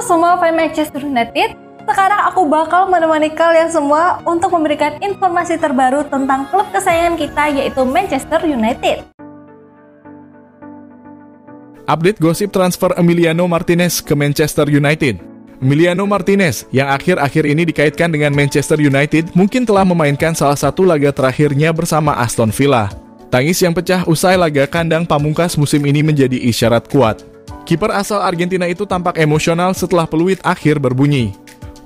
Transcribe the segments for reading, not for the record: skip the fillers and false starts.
semua fans Manchester United, sekarang aku bakal menemani kalian semua untuk memberikan informasi terbaru tentang klub kesayangan kita yaitu Manchester United. Update gosip transfer Emiliano Martinez ke Manchester United. Emiliano Martinez yang akhir-akhir ini dikaitkan dengan Manchester United mungkin telah memainkan salah satu laga terakhirnya bersama Aston Villa. Tangis yang pecah usai laga kandang pamungkas musim ini menjadi isyarat kuat. Kiper asal Argentina itu tampak emosional setelah peluit akhir berbunyi.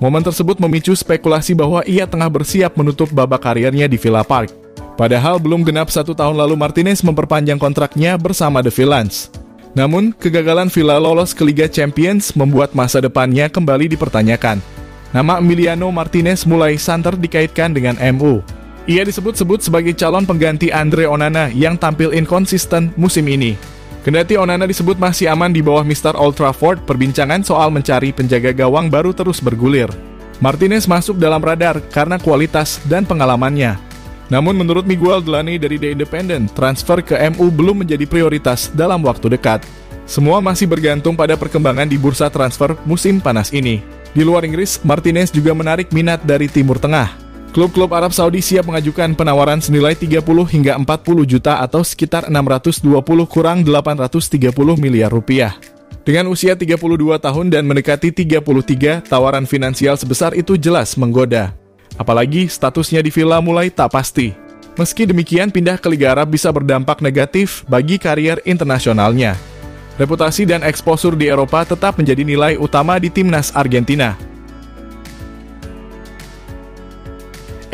Momen tersebut memicu spekulasi bahwa ia tengah bersiap menutup babak karirnya di Villa Park. Padahal belum genap 1 tahun lalu Martinez memperpanjang kontraknya bersama The Villains. Namun, kegagalan Villa lolos ke Liga Champions membuat masa depannya kembali dipertanyakan. Nama Emiliano Martinez mulai santer dikaitkan dengan MU. Ia disebut-sebut sebagai calon pengganti Andre Onana yang tampil inkonsisten musim ini. Kendati Onana disebut masih aman di bawah Mr. Old Trafford, perbincangan soal mencari penjaga gawang baru terus bergulir. Martinez masuk dalam radar karena kualitas dan pengalamannya. Namun menurut Miguel Delaney dari The Independent, transfer ke MU belum menjadi prioritas dalam waktu dekat. Semua masih bergantung pada perkembangan di bursa transfer musim panas ini. Di luar Inggris, Martinez juga menarik minat dari Timur Tengah. Klub-klub Arab Saudi siap mengajukan penawaran senilai 30 hingga 40 juta atau sekitar 620 kurang 830 miliar rupiah. Dengan usia 32 tahun dan mendekati 33, tawaran finansial sebesar itu jelas menggoda. Apalagi statusnya di Villa mulai tak pasti. Meski demikian, pindah ke Liga Arab bisa berdampak negatif bagi karier internasionalnya. Reputasi dan eksposur di Eropa tetap menjadi nilai utama di timnas Argentina.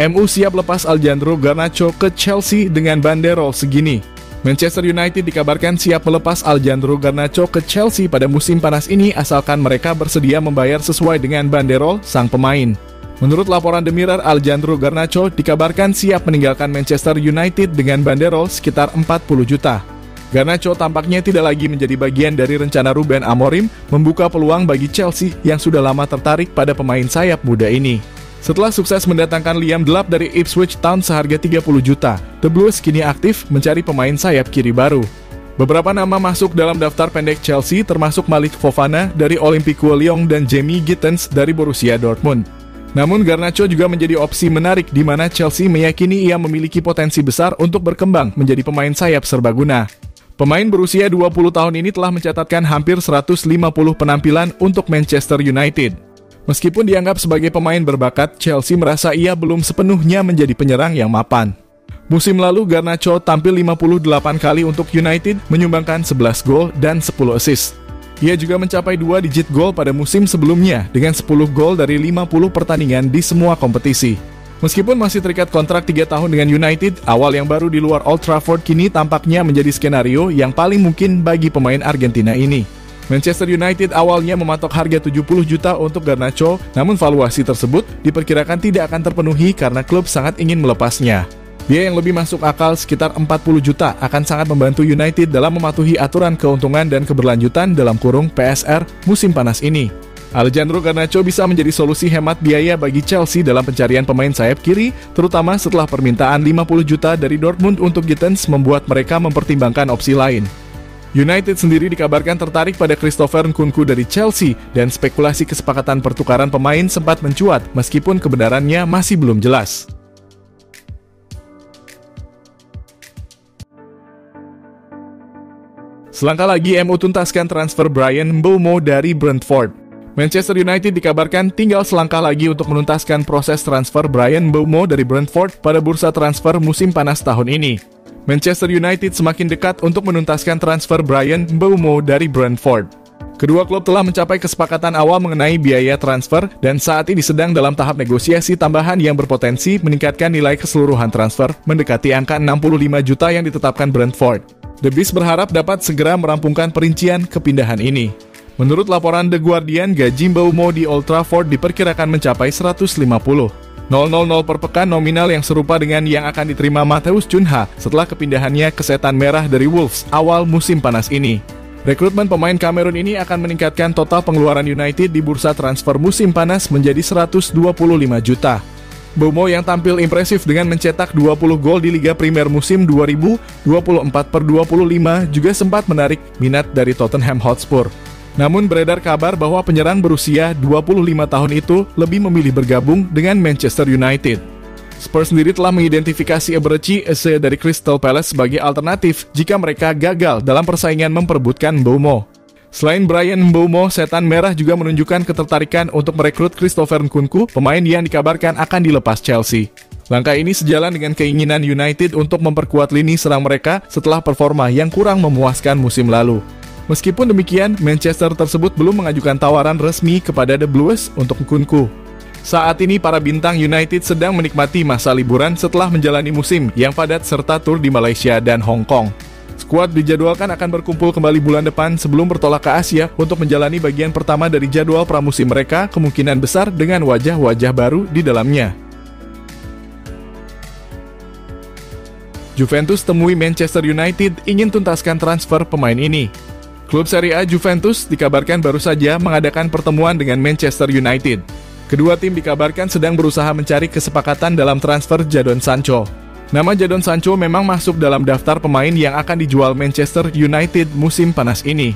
MU siap lepas Alejandro Garnacho ke Chelsea dengan banderol segini. Manchester United dikabarkan siap melepas Alejandro Garnacho ke Chelsea pada musim panas ini asalkan mereka bersedia membayar sesuai dengan banderol sang pemain. Menurut laporan The Mirror, Alejandro Garnacho dikabarkan siap meninggalkan Manchester United dengan banderol sekitar 40 juta. Garnacho tampaknya tidak lagi menjadi bagian dari rencana Ruben Amorim membuka peluang bagi Chelsea yang sudah lama tertarik pada pemain sayap muda ini. Setelah sukses mendatangkan Liam Delap dari Ipswich Town seharga 30 juta, The Blues kini aktif mencari pemain sayap kiri baru. Beberapa nama masuk dalam daftar pendek Chelsea termasuk Malik Fofana dari Olympique Lyon dan Jamie Gittens dari Borussia Dortmund. Namun Garnacho juga menjadi opsi menarik di mana Chelsea meyakini ia memiliki potensi besar untuk berkembang menjadi pemain sayap serbaguna. Pemain berusia 20 tahun ini telah mencatatkan hampir 150 penampilan untuk Manchester United. Meskipun dianggap sebagai pemain berbakat, Chelsea merasa ia belum sepenuhnya menjadi penyerang yang mapan. Musim lalu Garnacho tampil 58 kali untuk United, menyumbangkan 11 gol dan 10 assist. Ia juga mencapai 2 digit gol pada musim sebelumnya dengan 10 gol dari 50 pertandingan di semua kompetisi. Meskipun masih terikat kontrak 3 tahun dengan United, awal yang baru di luar Old Trafford kini tampaknya menjadi skenario yang paling mungkin bagi pemain Argentina ini. Manchester United awalnya mematok harga 70 juta untuk Garnacho, namun valuasi tersebut diperkirakan tidak akan terpenuhi karena klub sangat ingin melepasnya. Biaya yang lebih masuk akal sekitar 40 juta akan sangat membantu United dalam mematuhi aturan keuntungan dan keberlanjutan dalam kurung PSR musim panas ini. Alejandro Garnacho bisa menjadi solusi hemat biaya bagi Chelsea dalam pencarian pemain sayap kiri, terutama setelah permintaan 50 juta dari Dortmund untuk Gittens membuat mereka mempertimbangkan opsi lain. United sendiri dikabarkan tertarik pada Christopher Nkunku dari Chelsea dan spekulasi kesepakatan pertukaran pemain sempat mencuat meskipun kebenarannya masih belum jelas. Selangkah lagi MU tuntaskan transfer Bryan Mbeumo dari Brentford. Manchester United dikabarkan tinggal selangkah lagi untuk menuntaskan proses transfer Bryan Mbeumo dari Brentford pada bursa transfer musim panas tahun ini. Manchester United semakin dekat untuk menuntaskan transfer Bryan Mbeumo dari Brentford. Kedua klub telah mencapai kesepakatan awal mengenai biaya transfer dan saat ini sedang dalam tahap negosiasi tambahan yang berpotensi meningkatkan nilai keseluruhan transfer mendekati angka 65 juta yang ditetapkan Brentford. The Bees berharap dapat segera merampungkan perincian kepindahan ini. Menurut laporan The Guardian, gaji Mbeumo di Old Trafford diperkirakan mencapai 150.000 per pekan, nominal yang serupa dengan yang akan diterima Matheus Cunha setelah kepindahannya ke Setan Merah dari Wolves awal musim panas ini. Rekrutmen pemain Kamerun ini akan meningkatkan total pengeluaran United di bursa transfer musim panas menjadi 125 juta. Mbeumo yang tampil impresif dengan mencetak 20 gol di Liga Primer musim 2024/25 juga sempat menarik minat dari Tottenham Hotspur. Namun beredar kabar bahwa penyerang berusia 25 tahun itu lebih memilih bergabung dengan Manchester United. Spurs sendiri telah mengidentifikasi Eberechi Eze dari Crystal Palace sebagai alternatif jika mereka gagal dalam persaingan memperebutkan Mbeumo. Selain Bryan Mbeumo, Setan Merah juga menunjukkan ketertarikan untuk merekrut Christopher Nkunku, pemain yang dikabarkan akan dilepas Chelsea. Langkah ini sejalan dengan keinginan United untuk memperkuat lini serang mereka setelah performa yang kurang memuaskan musim lalu. Meskipun demikian, Manchester tersebut belum mengajukan tawaran resmi kepada The Blues untuk Nkunku. Saat ini para bintang United sedang menikmati masa liburan setelah menjalani musim yang padat serta tur di Malaysia dan Hong Kong. Skuad dijadwalkan akan berkumpul kembali bulan depan sebelum bertolak ke Asia untuk menjalani bagian pertama dari jadwal pramusim mereka, kemungkinan besar dengan wajah-wajah baru di dalamnya. Juventus temui Manchester United ingin tuntaskan transfer pemain ini. Klub Serie A Juventus dikabarkan baru saja mengadakan pertemuan dengan Manchester United. Kedua tim dikabarkan sedang berusaha mencari kesepakatan dalam transfer Jadon Sancho. Nama Jadon Sancho memang masuk dalam daftar pemain yang akan dijual Manchester United musim panas ini.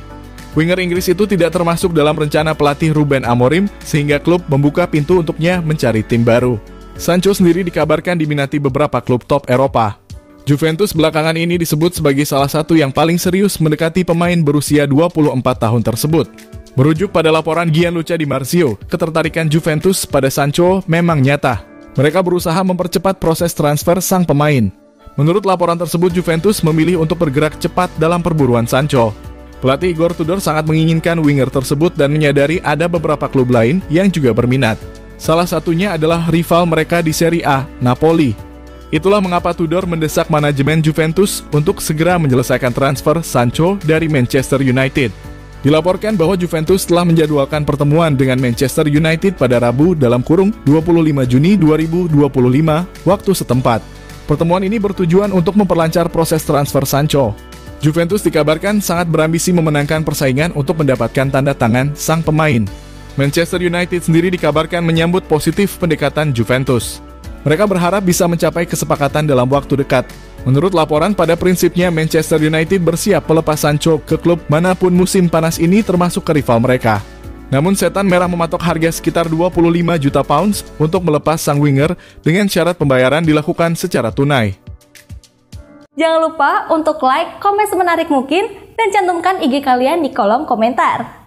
Winger Inggris itu tidak termasuk dalam rencana pelatih Ruben Amorim, sehingga klub membuka pintu untuknya mencari tim baru. Sancho sendiri dikabarkan diminati beberapa klub top Eropa. Juventus belakangan ini disebut sebagai salah satu yang paling serius mendekati pemain berusia 24 tahun tersebut. Merujuk pada laporan Gianluca Di Marzio, ketertarikan Juventus pada Sancho memang nyata. Mereka berusaha mempercepat proses transfer sang pemain. Menurut laporan tersebut, Juventus memilih untuk bergerak cepat dalam perburuan Sancho. Pelatih Igor Tudor sangat menginginkan winger tersebut dan menyadari ada beberapa klub lain yang juga berminat. Salah satunya adalah rival mereka di Serie A, Napoli. Itulah mengapa Tudor mendesak manajemen Juventus untuk segera menyelesaikan transfer Sancho dari Manchester United. Dilaporkan bahwa Juventus telah menjadwalkan pertemuan dengan Manchester United pada Rabu dalam kurung 25 Juni 2025 waktu setempat. Pertemuan ini bertujuan untuk memperlancar proses transfer Sancho. Juventus dikabarkan sangat berambisi memenangkan persaingan untuk mendapatkan tanda tangan sang pemain. Manchester United sendiri dikabarkan menyambut positif pendekatan Juventus. Mereka berharap bisa mencapai kesepakatan dalam waktu dekat. Menurut laporan, pada prinsipnya Manchester United bersiap melepas Sancho ke klub manapun musim panas ini termasuk ke rival mereka. Namun Setan Merah mematok harga sekitar 25 juta pounds untuk melepas sang winger dengan syarat pembayaran dilakukan secara tunai. Jangan lupa untuk like, komen semenarik mungkin, dan cantumkan IG kalian di kolom komentar.